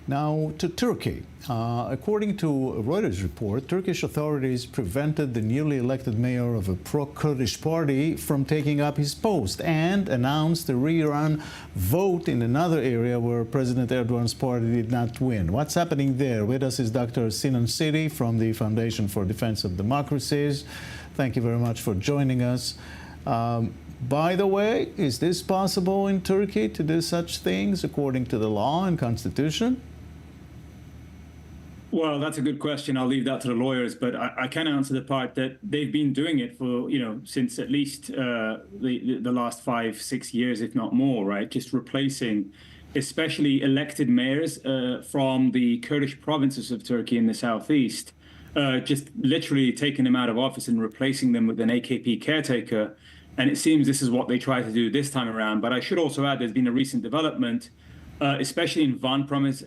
Now to Turkey. According to a Reuters report, Turkish authorities prevented the newly elected mayor of a pro-Kurdish party from taking up his post and announced a rerun vote in another area where President Erdogan's party did not win. What's happening there? With us is Dr. Sinan Ciddi from the Foundation for Defense of Democracies. Thank you very much for joining us. By the way, is this possible in Turkey to do such things according to the law and constitution? Well, that's a good question. I'll leave that to the lawyers, but I can answer the part that they've been doing it for, since at least the last 5-6 years, if not more, right? Just replacing especially elected mayors from the Kurdish provinces of Turkey in the southeast, just literally taking them out of office and replacing them with an AKP caretaker. And it seems this is what they try to do this time around. But I should also add there's been a recent development, especially in Van province,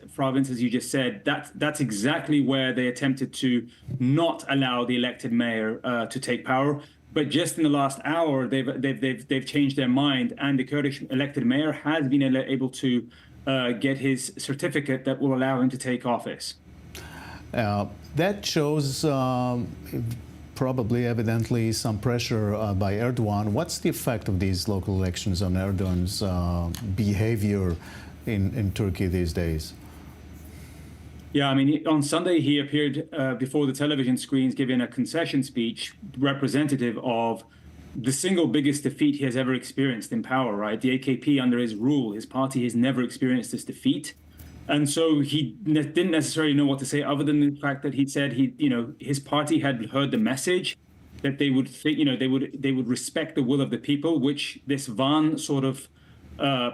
as you just said. That's exactly where they attempted to not allow the elected mayor to take power. But just in the last hour, they've changed their mind, and the Kurdish elected mayor has been able to get his certificate that will allow him to take office. That shows probably evidently some pressure by Erdogan. What's the effect of these local elections on Erdogan's behavior in Turkey these days? Yeah, I mean, on Sunday, he appeared before the television screens giving a concession speech representative of the single biggest defeat he has ever experienced in power, right? The AKP under his rule, his party has never experienced this defeat. And so he didn't necessarily know what to say other than the fact that he said his party had heard the message that they would they would respect the will of the people, which this Van sort of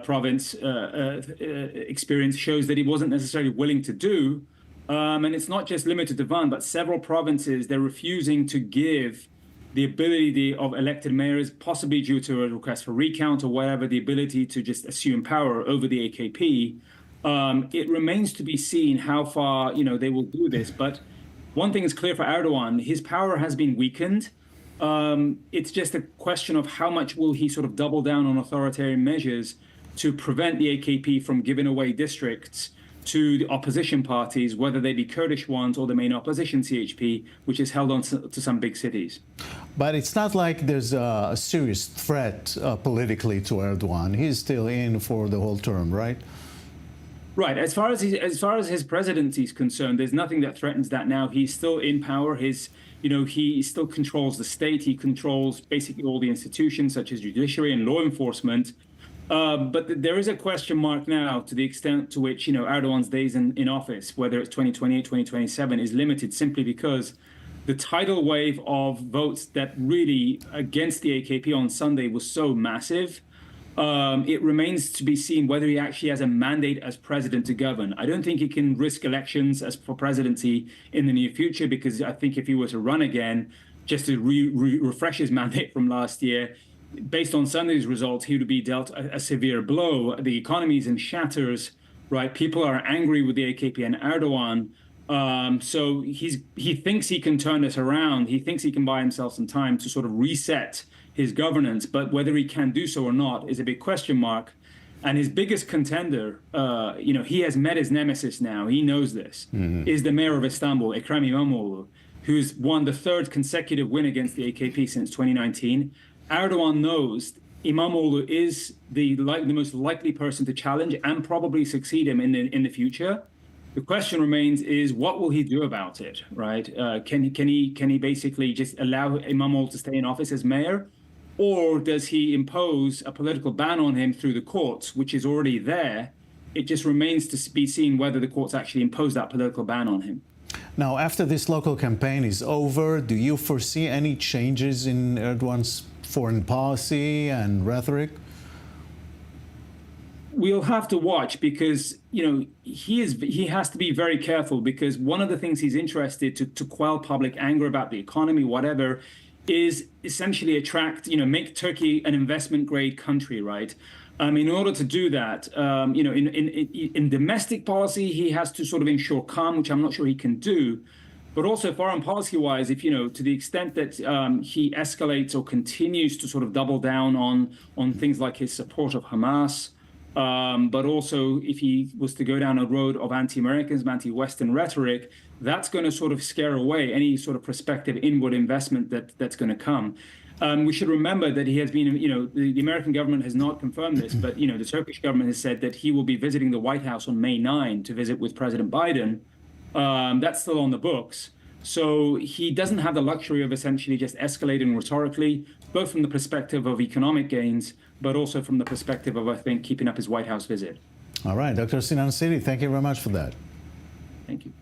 province experience shows that he wasn't necessarily willing to do. And it's not just limited to Van, but several provinces, they're refusing to give the ability of elected mayors, possibly due to a request for recount or whatever, the ability to just assume power over the AKP. It remains to be seen how far they will do this. But one thing is clear for Erdogan: his power has been weakened. It's just a question of how much will he sort of double down on authoritarian measures to prevent the AKP from giving away districts to the opposition parties, whether they be Kurdish ones or the main opposition, CHP, which is held on to some big cities. But it's not like there's a serious threat politically to Erdogan. He's still in for the whole term, right? Right. As far as his presidency is concerned, there's nothing that threatens that now. He's still in power. He still controls the state. He controls basically all the institutions, such as judiciary and law enforcement. But there is a question mark now to the extent to which Erdogan's days in office, whether it's 2028, 2027, is limited simply because the tidal wave of votes that really against the AKP on Sunday was so massive. It remains to be seen whether he actually has a mandate as president to govern. I don't think he can risk elections as for presidency in the near future, because I think if he were to run again, just to refresh his mandate from last year, based on Sunday's results, he would be dealt a severe blow. The economy is in shatters, right? People are angry with the AKP and Erdogan. So he thinks he can turn this around. He thinks he can buy himself some time to sort of reset his governance, but whether he can do so or not is a big question mark. And his biggest contender, he has met his nemesis now. He knows this, is the mayor of Istanbul, Ekrem İmamoğlu, who's won the third consecutive win against the AKP since 2019. Erdogan knows İmamoğlu is the most likely person to challenge and probably succeed him in the future. The question remains is what will he do about it, right? Can he basically just allow İmamoğlu to stay in office as mayor? Or does he impose a political ban on him through the courts, which is already there? It just remains to be seen whether the courts actually impose that political ban on him. Now, after this local campaign is over, do you foresee any changes in Erdogan's foreign policy and rhetoric? We'll have to watch, because he has to be very careful, because one of the things he's interested to quell public anger about the economy, whatever, is essentially make Turkey an investment-grade country, right? In order to do that, in domestic policy, he has to sort of ensure calm, which I'm not sure he can do. But also foreign policy-wise, if to the extent that he escalates or continues to sort of double down on things like his support of Hamas, But also, if he was to go down a road of anti-Americanism, anti-Western rhetoric, that's going to sort of scare away any sort of prospective inward investment that's going to come. We should remember that he has been, the American government has not confirmed this, but, the Turkish government has said that he will be visiting the White House on May 9 to visit with President Biden. That's still on the books. So he doesn't have the luxury of essentially just escalating rhetorically, both from the perspective of economic gains, but also from the perspective of, I think, keeping up his White House visit. All right, Dr. Sinan Ciddi, thank you very much for that. Thank you.